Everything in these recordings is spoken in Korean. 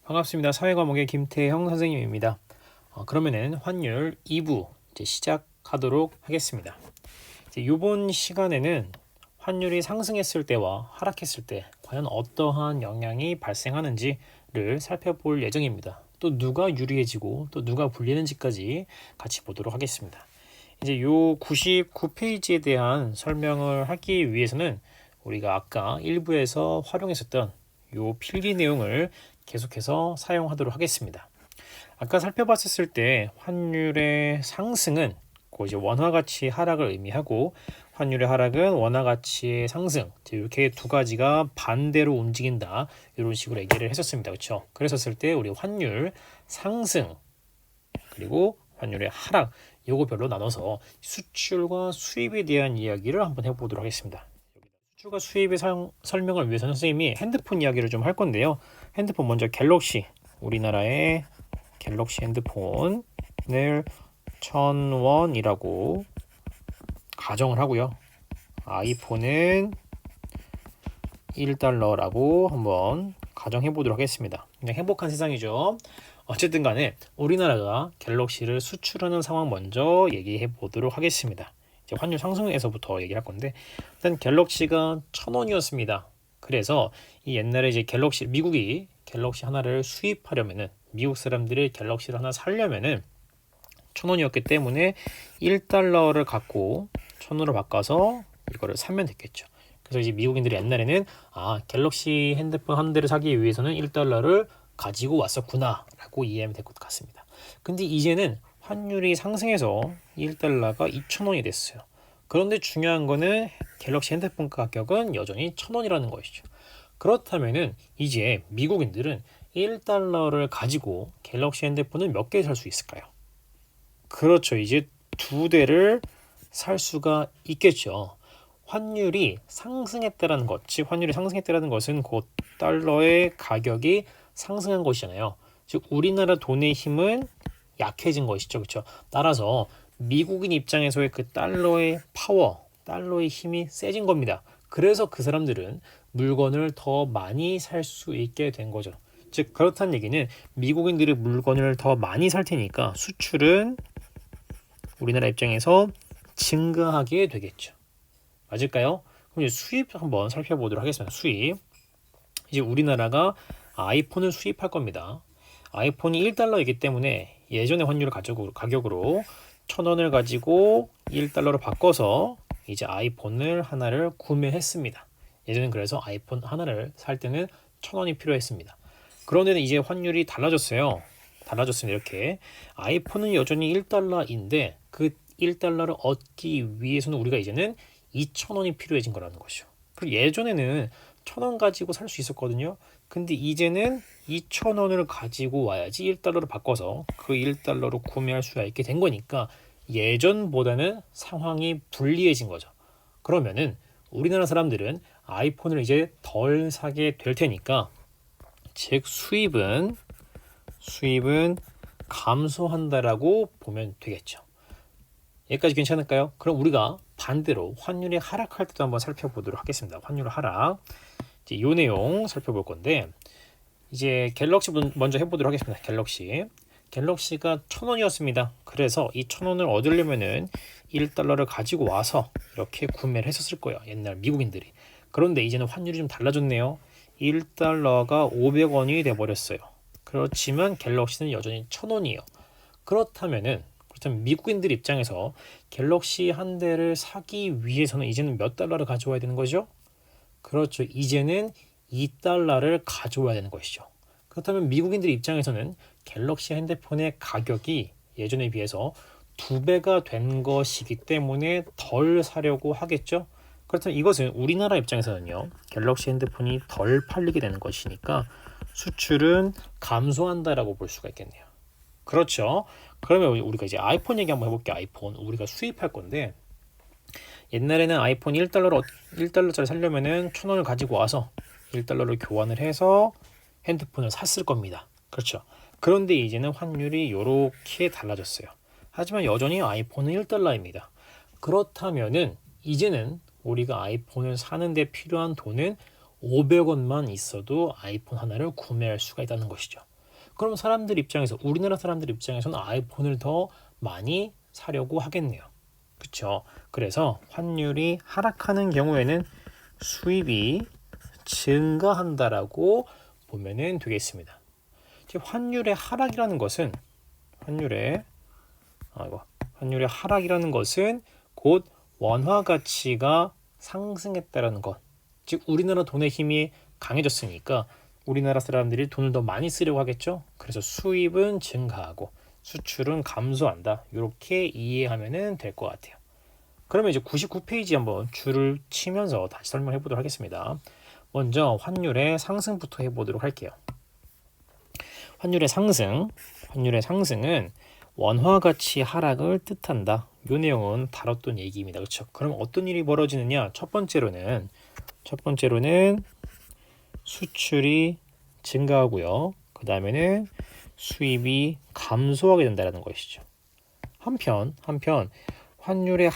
반갑습니다. 사회과목의 김태형 선생님입니다. 그러면은 환율 2부 이제 시작하도록 하겠습니다. 이번 시간에는 환율이 상승했을 때와 하락했을 때 과연 어떠한 영향이 발생하는지를 살펴볼 예정입니다. 또 누가 유리해지고 또 누가 불리는지까지 같이 보도록 하겠습니다. 이제 요 99페이지에 대한 설명을 하기 위해서는 우리가 아까 1부에서 활용했었던 요 필기 내용을 계속해서 사용하도록 하겠습니다. 아까 살펴봤을 때 환율의 상승은 이제 원화 가치 하락을 의미하고 환율의 하락은 원화 가치의 상승, 이렇게 두 가지가 반대로 움직인다, 이런 식으로 얘기를 했었습니다. 그렇죠? 그랬었을 때 우리 환율 상승 그리고 환율의 하락, 요거별로 나눠서 수출과 수입에 대한 이야기를 한번 해보도록 하겠습니다. 수출과 수입의 설명을 위해서는 선생님이 핸드폰 이야기를 좀 할 건데요. 핸드폰 먼저 갤럭시, 우리나라의 갤럭시 핸드폰을 1000원이라고 가정을 하고요. 아이폰은 1달러라고 한번 가정해 보도록 하겠습니다. 그냥 행복한 세상이죠. 어쨌든 간에 우리나라가 갤럭시를 수출하는 상황 먼저 얘기해 보도록 하겠습니다. 이제 환율 상승에서부터 얘기할 건데, 일단 갤럭시가 1000원이었습니다. 그래서 이 옛날에 이제 미국이 갤럭시 하나를 수입하려면은, 미국 사람들이 갤럭시를 하나 사려면은 1000원이었기 때문에 1달러를 갖고 1000원으로 바꿔서 이거를 사면 됐겠죠. 그래서 이제 미국인들이 옛날에는 갤럭시 핸드폰 한 대를 사기 위해서는 1달러를 가지고 왔었구나 라고 이해하면 될 것 같습니다. 근데 이제는 환율이 상승해서 1달러가 2,000원이 됐어요. 그런데 중요한 거는 갤럭시 핸드폰 가격은 여전히 1,000원이라는 것이죠. 그렇다면은 이제 미국인들은 1달러를 가지고 갤럭시 핸드폰을 몇 개 살 수 있을까요? 그렇죠. 이제 두 대를 살 수가 있겠죠. 환율이 상승했다는 것, 즉 환율이 상승했다는 것은 곧 달러의 가격이 상승한 것이잖아요. 즉 우리나라 돈의 힘은 약해진 것이죠. 그렇죠? 따라서 미국인 입장에서의 그 달러의 파워, 달러의 힘이 세진 겁니다. 그래서 그 사람들은 물건을 더 많이 살 수 있게 된 거죠. 즉 그렇다는 얘기는 미국인들이 물건을 더 많이 살 테니까 수출은 우리나라 입장에서 증가하게 되겠죠. 맞을까요? 그럼 이제 수입 한번 살펴보도록 하겠습니다. 수입. 이제 우리나라가 아이폰을 수입할 겁니다. 아이폰이 1달러이기 때문에 예전의 환율 가격으로 1000원을 가지고 1달러로 바꿔서 이제 아이폰을 하나를 구매했습니다. 예전엔 그래서 아이폰 하나를 살 때는 1000원이 필요했습니다. 그런데 이제 환율이 달라졌어요. 달라졌습니다. 이렇게 아이폰은 여전히 1달러인데 그 1달러를 얻기 위해서는 우리가 이제는 2,000원이 필요해진 거라는 것이죠. 그리고 예전에는 1,000원 가지고 살 수 있었거든요. 근데 이제는 2,000원을 가지고 와야지 1달러로 바꿔서 그 1달러로 구매할 수가 있게 된 거니까 예전보다는 상황이 불리해진 거죠. 그러면은 우리나라 사람들은 아이폰을 이제 덜 사게 될 테니까, 즉 수입은 감소한다라고 보면 되겠죠. 여기까지 괜찮을까요? 그럼 우리가 반대로 환율이 하락할 때도 한번 살펴보도록 하겠습니다. 환율 하락. 이제 이 내용 살펴볼 건데, 이제 갤럭시 먼저 해보도록 하겠습니다. 갤럭시가 1000원이었습니다. 그래서 이 1000원을 얻으려면은 1달러를 가지고 와서 이렇게 구매를 했었을 거예요. 옛날 미국인들이. 그런데 이제는 환율이 좀 달라졌네요. 1달러가 500원이 돼버렸어요. 그렇지만 갤럭시는 여전히 1000원이에요. 그렇다면 미국인들 입장에서 갤럭시 한 대를 사기 위해서는 이제는 몇 달러를 가져와야 되는 거죠? 그렇죠. 이제는 2달러를 가져와야 되는 것이죠. 그렇다면 미국인들 입장에서는 갤럭시 핸드폰의 가격이 예전에 비해서 2배가 된 것이기 때문에 덜 사려고 하겠죠. 그렇다면 이것은 우리나라 입장에서는요, 갤럭시 핸드폰이 덜 팔리게 되는 것이니까 수출은 감소한다라고 볼 수가 있겠네요. 그렇죠. 그러면 우리가 이제 아이폰 얘기 한번 해볼게요. 아이폰 우리가 수입할 건데, 옛날에는 아이폰 1달러짜리 살려면은 1000원을 가지고 와서 1달러를 교환을 해서 핸드폰을 샀을 겁니다. 그렇죠. 그런데 이제는 환율이 이렇게 달라졌어요. 하지만 여전히 아이폰은 1달러입니다. 그렇다면은 이제는 우리가 아이폰을 사는데 필요한 돈은 500원만 있어도 아이폰 하나를 구매할 수가 있다는 것이죠. 그럼 사람들 입장에서 우리나라 사람들 입장에서는 아이폰을 더 많이 사려고 하겠네요. 그렇죠? 그래서 환율이 하락하는 경우에는 수입이 증가한다라고 보면은 되겠습니다. 환율의 하락이라는 것은 환율의 하락이라는 것은 곧 원화 가치가 상승했다라는 것. 즉 우리나라 돈의 힘이 강해졌으니까 우리나라 사람들이 돈을 더 많이 쓰려고 하겠죠. 그래서 수입은 증가하고 수출은 감소한다. 이렇게 이해하면 될 것 같아요. 그러면 이제 99페이지 한번 줄을 치면서 다시 설명해 보도록 하겠습니다. 먼저 환율의 상승부터 해보도록 할게요. 환율의 상승은 원화 가치 하락을 뜻한다. 이 내용은 다뤘던 얘기입니다. 그렇죠? 그럼 어떤 일이 벌어지느냐? 첫 번째로는 수출이 증가하고요. 그 다음에는 수입이 감소하게 된다는 것이죠. 한편 환율이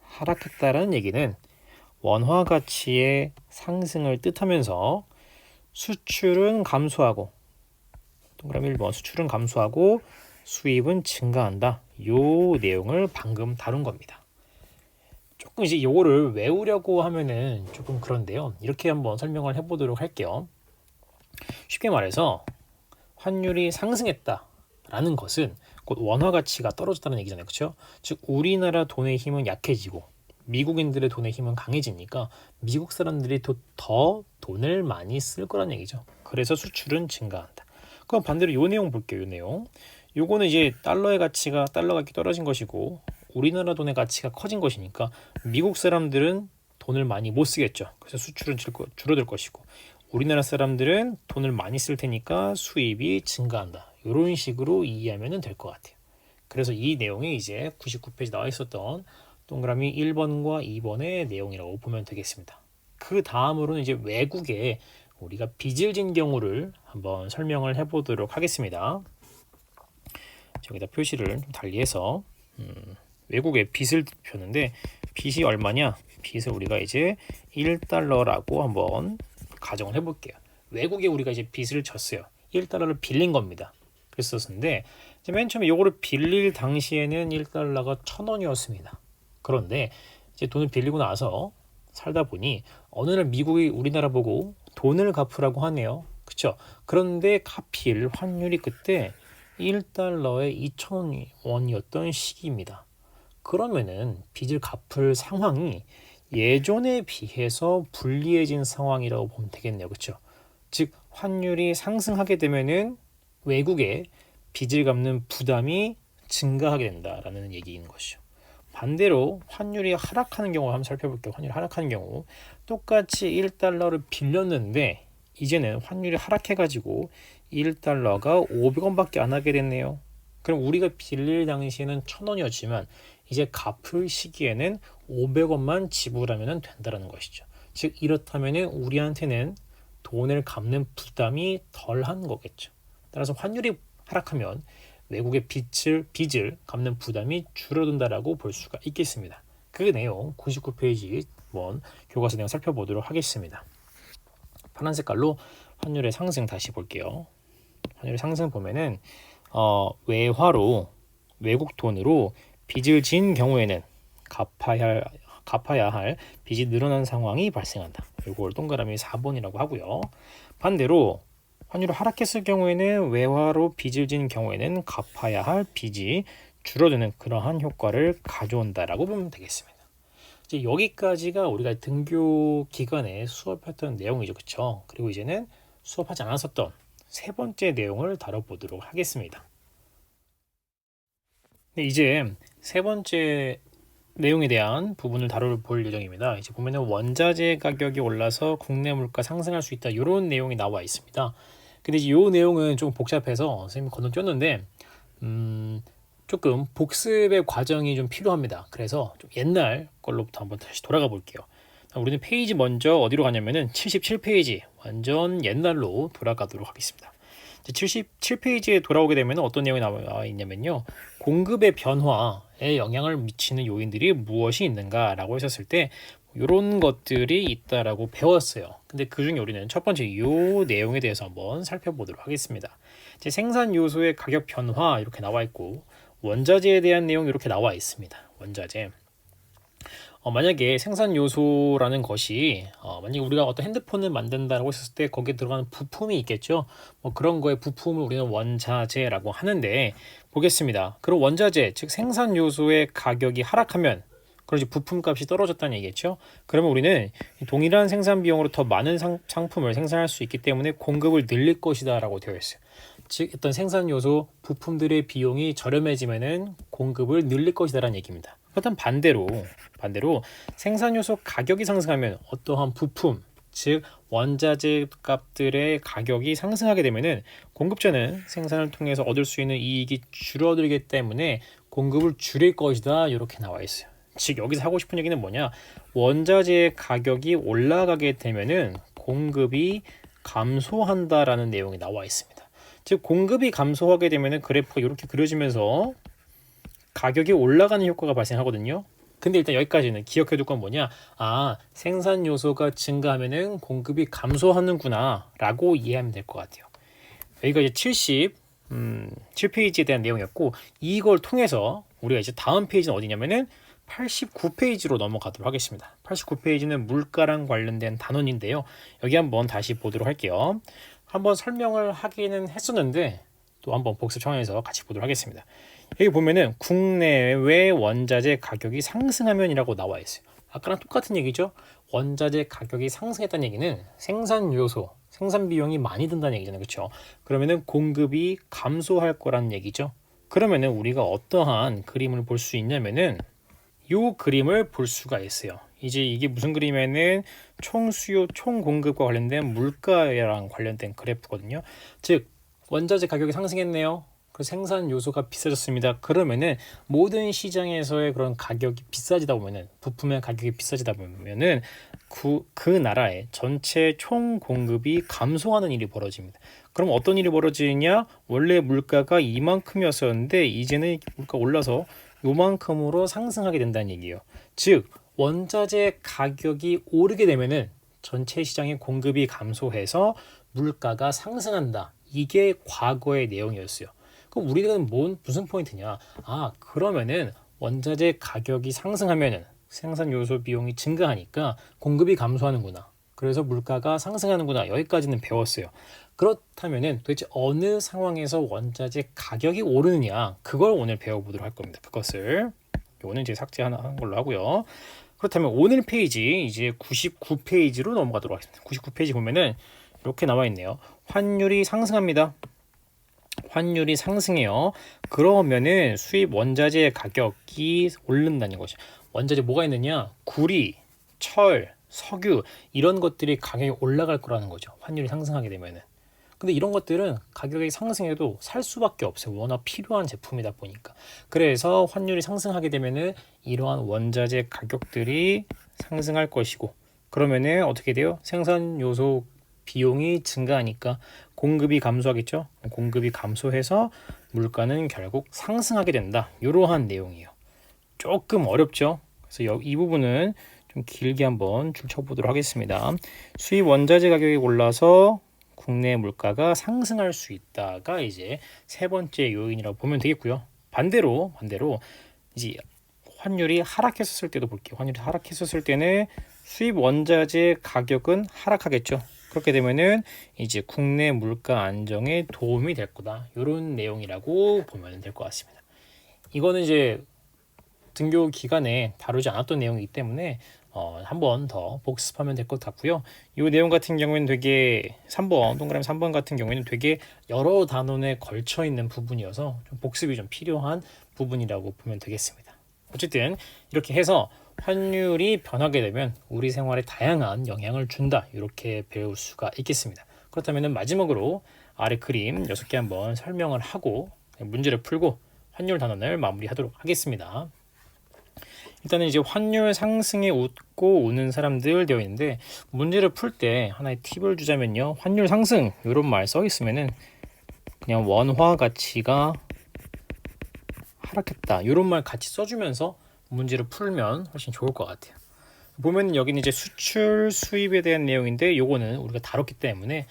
하락했다라는 얘기는 원화 가치의 상승을 뜻하면서 수출은 감소하고 동그라미 1번 수출은 감소하고 수입은 증가한다. 요 내용을 방금 다룬 겁니다. 조금 이제 요거를 외우려고 하면은 조금 그런데요. 이렇게 한번 설명을 해보도록 할게요. 쉽게 말해서 환율이 상승했다라는 것은 곧 원화 가치가 떨어졌다는 얘기잖아요. 그렇죠? 즉 우리나라 돈의 힘은 약해지고 미국인들의 돈의 힘은 강해지니까 미국 사람들이 더 돈을 많이 쓸 거란 얘기죠. 그래서 수출은 증가한다. 그럼 반대로 요 내용 볼게요. 요 내용. 요거는 이제 달러가 이렇게 떨어진 것이고 우리나라 돈의 가치가 커진 것이니까 미국 사람들은 돈을 많이 못 쓰겠죠. 그래서 수출은 줄어들 것이고 우리나라 사람들은 돈을 많이 쓸 테니까 수입이 증가한다. 이런 식으로 이해하면 될 것 같아요. 그래서 이 내용이 이제 99페이지 나와 있었던 동그라미 1번과 2번의 내용이라고 보면 되겠습니다. 그 다음으로는 이제 외국에 우리가 빚을 진 경우를 한번 설명을 해보도록 하겠습니다. 여기다 표시를 좀 달리해서 외국에 빚을 폈는데 빚이 얼마냐? 빚을 우리가 이제 1달러라고 한번 가정을 해볼게요. 외국에 우리가 이제 빚을 졌어요. 1달러를 빌린 겁니다. 그랬었는데 맨 처음에 요거를 빌릴 당시에는 1달러가 1,000원이었습니다. 그런데 이제 돈을 빌리고 나서 살다 보니 어느 날 미국이 우리나라 보고 돈을 갚으라고 하네요. 그렇죠? 그런데 하필 환율이 그때 1달러에 2,000원이었던 시기입니다. 그러면은 빚을 갚을 상황이 예전에 비해서 불리해진 상황이라고 보면 되겠네요. 그렇죠? 즉 환율이 상승하게 되면은 외국에 빚을 갚는 부담이 증가하게 된다라는 얘기인 것이죠. 반대로 환율이 하락하는 경우 한번 살펴볼게요. 환율이 하락하는 경우 똑같이 1달러를 빌렸는데 이제는 환율이 하락해가지고 1달러가 500원밖에 안 하게 됐네요. 그럼 우리가 빌릴 당시에는 1,000원이었지만 이제 갚을 시기에는 500원만 지불하면 된다는 것이죠. 즉 이렇다면 우리한테는 돈을 갚는 부담이 덜한 거겠죠. 따라서 환율이 하락하면 외국의 빚을 갚는 부담이 줄어든다라고 볼 수가 있겠습니다. 그 내용 99페이지 교과서 내용 살펴보도록 하겠습니다. 파란 색깔로 환율의 상승 다시 볼게요. 환율의 상승 보면은 외국 돈으로 빚을 진 경우에는 갚아야 할 빚이 늘어난 상황이 발생한다. 이걸 동그라미 4번이라고 하고요. 반대로 환율이 하락했을 경우에는 외화로 빚을 진 경우에는 갚아야 할 빚이 줄어드는 그러한 효과를 가져온다라고 보면 되겠습니다. 이제 여기까지가 우리가 등교 기간에 수업했던 내용이죠, 그렇죠? 그리고 이제는 수업하지 않았었던 세 번째 내용을 다뤄보도록 하겠습니다. 네, 이제 세 번째 내용에 대한 부분을 다뤄볼 예정입니다. 이제 보면은 원자재 가격이 올라서 국내 물가 상승할 수 있다. 이런 내용이 나와 있습니다. 근데 이 내용은 좀 복잡해서 선생님이 건너뛰었는데 조금 복습의 과정이 좀 필요합니다. 그래서 좀 옛날 걸로부터 한번 다시 돌아가 볼게요. 우리는 페이지 먼저 어디로 가냐면은 77페이지 완전 옛날로 돌아가도록 하겠습니다. 77페이지에 돌아오게 되면 어떤 내용이 나와 있냐면요. 공급의 변화에 영향을 미치는 요인들이 무엇이 있는가 라고 했었을 때 이런 것들이 있다라고 배웠어요. 근데 그 중에 우리는 첫 번째 이 내용에 대해서 한번 살펴보도록 하겠습니다. 이제 생산 요소의 가격 변화 이렇게 나와 있고 원자재에 대한 내용 이렇게 나와 있습니다. 원자재. 만약에 생산 요소라는 것이 만약에 우리가 어떤 핸드폰을 만든다라고 했을 때 거기에 들어가는 부품이 있겠죠. 뭐 그런 거의 부품을 우리는 원자재라고 하는데 보겠습니다. 그럼 원자재 즉 생산 요소의 가격이 하락하면 그러지 부품값이 떨어졌다는 얘기겠죠. 그러면 우리는 동일한 생산 비용으로 더 많은 상품을 생산할 수 있기 때문에 공급을 늘릴 것이다라고 되어 있어요. 즉 어떤 생산 요소 부품들의 비용이 저렴해지면은 공급을 늘릴 것이다라는 얘기입니다. 그렇다면 반대로 생산 요소 가격이 상승하면 어떠한 부품 즉 원자재 값들의 가격이 상승하게 되면은 공급자는 생산을 통해서 얻을 수 있는 이익이 줄어들기 때문에 공급을 줄일 것이다 이렇게 나와 있어요. 즉 여기서 하고 싶은 얘기는 뭐냐, 원자재의 가격이 올라가게 되면은 공급이 감소한다라는 내용이 나와 있습니다. 즉 공급이 감소하게 되면은 그래프가 이렇게 그려지면서 가격이 올라가는 효과가 발생하거든요. 근데 일단 여기까지는 기억해 둘 건 뭐냐, 생산 요소가 증가하면은 공급이 감소하는구나 라고 이해하면 될 것 같아요. 여기가 이제 77페이지에 대한 내용이었고 이걸 통해서 우리가 이제 다음 페이지는 어디냐면은 89페이지로 넘어가도록 하겠습니다. 89페이지는 물가랑 관련된 단원인데요. 여기 한번 다시 보도록 할게요. 한번 설명을 하기는 했었는데 또 한번 복습 청해서 같이 보도록 하겠습니다. 여기 보면은 국내외 원자재 가격이 상승하면이라고 나와 있어요. 아까랑 똑같은 얘기죠. 원자재 가격이 상승했다는 얘기는 생산 요소, 생산 비용이 많이 든다는 얘기잖아요. 그렇죠? 그러면은 공급이 감소할 거라는 얘기죠. 그러면은 우리가 어떠한 그림을 볼 수 있냐면은 이 그림을 볼 수가 있어요. 이제 이게 무슨 그림에는 총 수요, 총 공급과 관련된 물가랑 관련된 그래프거든요. 즉 원자재 가격이 상승했네요. 그 생산 요소가 비싸졌습니다. 그러면은 모든 시장에서의 그런 가격이 비싸지다 보면은 부품의 가격이 비싸지다 보면은 그 나라의 전체 총 공급이 감소하는 일이 벌어집니다. 그럼 어떤 일이 벌어지냐? 원래 물가가 이만큼이었었는데 이제는 물가 올라서 요만큼으로 상승하게 된다는 얘기예요. 즉 원자재 가격이 오르게 되면은 전체 시장의 공급이 감소해서 물가가 상승한다. 이게 과거의 내용이었어요. 그럼 우리는 무슨 포인트냐? 그러면은 원자재 가격이 상승하면은 생산 요소 비용이 증가하니까 공급이 감소하는구나. 그래서 물가가 상승하는구나. 여기까지는 배웠어요. 그렇다면은 도대체 어느 상황에서 원자재 가격이 오르느냐? 그걸 오늘 배워보도록 할 겁니다. 그것을 오늘 이제 삭제하는 걸로 하고요. 그렇다면 오늘 페이지 이제 99페이지로 넘어가도록 하겠습니다. 99페이지 보면은 이렇게 나와 있네요. 환율이 상승합니다. 환율이 상승해요. 그러면은 수입 원자재 가격이 오른다는 것이. 원자재 뭐가 있느냐? 구리, 철, 석유 이런 것들이 가격이 올라갈 거라는 거죠. 환율이 상승하게 되면은. 근데 이런 것들은 가격이 상승해도 살 수밖에 없어요. 워낙 필요한 제품이다 보니까. 그래서 환율이 상승하게 되면은 이러한 원자재 가격들이 상승할 것이고, 그러면은 어떻게 돼요? 생산 요소 비용이 증가하니까 공급이 감소하겠죠. 공급이 감소해서 물가는 결국 상승하게 된다. 이러한 내용이에요. 조금 어렵죠. 그래서 이 부분은 좀 길게 한번 줄 쳐보도록 하겠습니다. 수입 원자재 가격이 올라서 국내 물가가 상승할 수 있다가 이제 세 번째 요인이라고 보면 되겠고요. 반대로 이제 환율이 하락했었을 때도 볼게요. 환율이 하락했었을 때는 수입 원자재 가격은 하락하겠죠. 그렇게 되면은 이제 국내 물가 안정에 도움이 될 거다. 이런 내용이라고 보면 될 것 같습니다. 이거는 이제 등교 기간에 다루지 않았던 내용이기 때문에 한 번 더 복습하면 될 것 같고요. 이 내용 같은 경우에는 되게 3번 동그라미 3번 같은 경우에는 되게 여러 단원에 걸쳐 있는 부분이어서 좀 복습이 좀 필요한 부분이라고 보면 되겠습니다. 어쨌든 이렇게 해서 환율이 변하게 되면 우리 생활에 다양한 영향을 준다. 이렇게 배울 수가 있겠습니다. 그렇다면 마지막으로 아래 그림 6개 한번 설명을 하고 문제를 풀고 환율 단원을 마무리하도록 하겠습니다. 일단은 이제 환율 상승에 웃고 우는 사람들 되어 있는데 문제를 풀 때 하나의 팁을 주자면요. 환율 상승 이런 말 써 있으면은 그냥 원화 가치가 하락했다. 이런 말 같이 써주면서 문제를 풀면 훨씬 좋을 것 같아요. 보면 여기는 이제 수출 수입에 대한 내용인데 요거는 우리가 다뤘기 때문에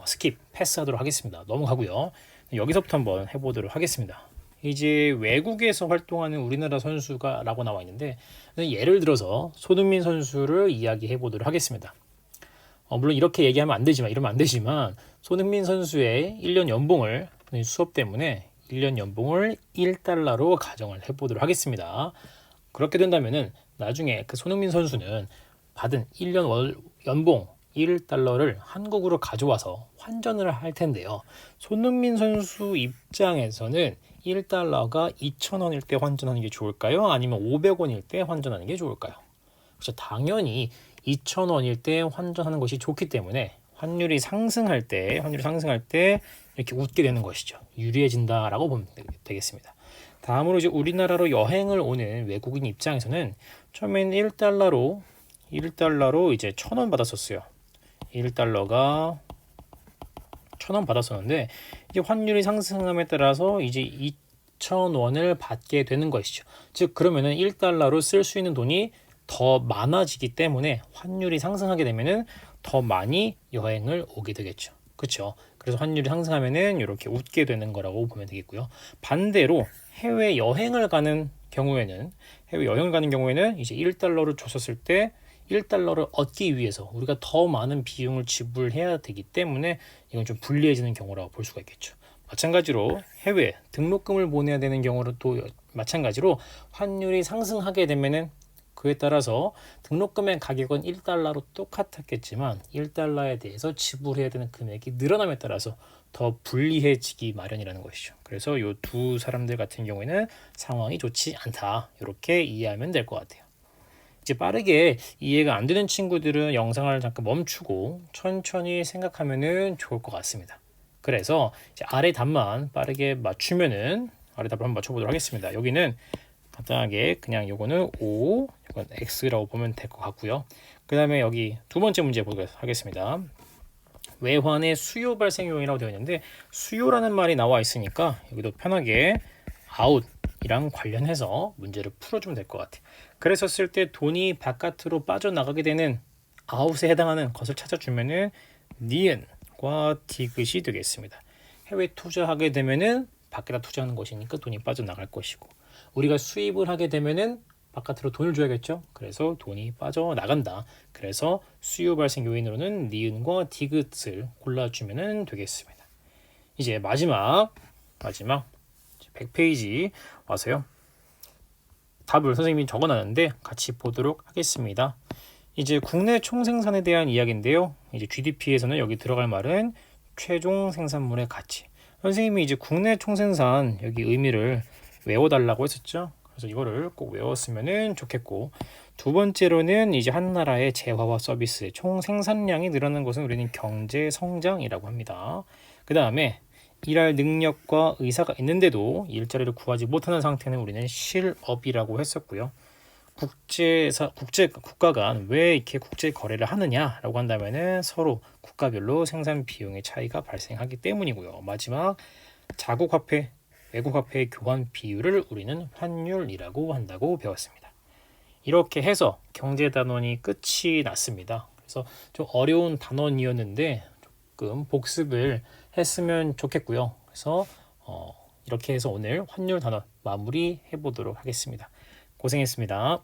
스킵 패스하도록 하겠습니다. 넘어가고요. 여기서부터 한번 해보도록 하겠습니다. 이제 외국에서 활동하는 우리나라 선수가 라고 나와 있는데 예를 들어서 손흥민 선수를 이야기해 보도록 하겠습니다. 물론 이렇게 얘기하면 안 되지만 이러면 안 되지만 손흥민 선수의 1년 연봉을 수업 때문에 1년 연봉을 1달러로 가정을 해보도록 하겠습니다. 그렇게 된다면은 나중에 그 손흥민 선수는 받은 1년 연봉 1달러를 한국으로 가져와서 환전을 할 텐데요. 손흥민 선수 입장에서는 1달러가 2,000원일 때 환전하는 게 좋을까요? 아니면 500원일 때 환전하는 게 좋을까요? 그렇죠. 당연히 2,000원일 때 환전하는 것이 좋기 때문에 환율이 상승할 때 이렇게 웃게 되는 것이죠. 유리해진다라고 보면 되겠습니다. 다음으로 이제 우리나라로 여행을 오는 외국인 입장에서는 처음에는 1달러로 이제 1,000원 받았었어요. 1달러가 1,000원 받았었는데 이제 환율이 상승함에 따라서 이제 2,000원을 받게 되는 것이죠. 즉 그러면은 1달러로 쓸 수 있는 돈이 더 많아지기 때문에 환율이 상승하게 되면은 더 많이 여행을 오게 되겠죠. 그렇죠? 그래서 환율이 상승하면은 이렇게 웃게 되는 거라고 보면 되겠고요. 반대로 해외 여행을 가는 경우에는 이제 1달러를 줬었을 때 1달러를 얻기 위해서 우리가 더 많은 비용을 지불해야 되기 때문에 이건 좀 불리해지는 경우라고 볼 수가 있겠죠. 마찬가지로 해외 등록금을 보내야 되는 경우로 또 마찬가지로 환율이 상승하게 되면은 그에 따라서 등록금의 가격은 1달러로 똑같았겠지만 1달러에 대해서 지불해야 되는 금액이 늘어남에 따라서 더 불리해지기 마련이라는 것이죠. 그래서 이 두 사람들 같은 경우에는 상황이 좋지 않다. 이렇게 이해하면 될 것 같아요. 이제 빠르게 이해가 안 되는 친구들은 영상을 잠깐 멈추고 천천히 생각하면 좋을 것 같습니다. 그래서 이제 아래 답만 빠르게 맞추면은 아래 답을 한번 맞춰보도록 하겠습니다. 여기는 간단하게 그냥 요거는 O, 이건 X라고 보면 될 것 같고요. 그 다음에 여기 두 번째 문제 보도록 하겠습니다. 외환의 수요 발생용이라고 되어 있는데 수요라는 말이 나와 있으니까 여기도 편하게 out이랑 관련해서 문제를 풀어주면 될 것 같아요. 그래서 쓸 때 돈이 바깥으로 빠져나가게 되는 out에 해당하는 것을 찾아주면은 니은과 디귿이 되겠습니다. 해외 투자하게 되면은 밖에다 투자하는 것이니까 돈이 빠져나갈 것이고 우리가 수입을 하게 되면은 바깥으로 돈을 줘야겠죠. 그래서 돈이 빠져나간다. 그래서 수요 발생 요인으로는 니은과 디귿을 골라주면 되겠습니다. 이제 마지막 100페이지 와서요. 답을 선생님이 적어놨는데 같이 보도록 하겠습니다. 이제 국내 총생산에 대한 이야기인데요. 이제 GDP에서는 여기 들어갈 말은 최종 생산물의 가치. 선생님이 이제 국내 총생산 여기 의미를 외워달라고 했었죠. 그래서 이거를 꼭 외웠으면 좋겠고 두 번째로는 이제 한 나라의 재화와 서비스의 총 생산량이 늘어나는 것은 우리는 경제 성장이라고 합니다. 그 다음에 일할 능력과 의사가 있는데도 일자리를 구하지 못하는 상태는 우리는 실업이라고 했었고요. 국가 간 왜 이렇게 국제 거래를 하느냐라고 한다면은 서로 국가별로 생산 비용의 차이가 발생하기 때문이고요. 마지막 자국 화폐 외국 화폐의 교환 비율을 우리는 환율이라고 한다고 배웠습니다. 이렇게 해서 경제 단원이 끝이 났습니다. 그래서 좀 어려운 단원이었는데 조금 복습을 했으면 좋겠고요. 그래서 이렇게 해서 오늘 환율 단원 마무리해 보도록 하겠습니다. 고생했습니다.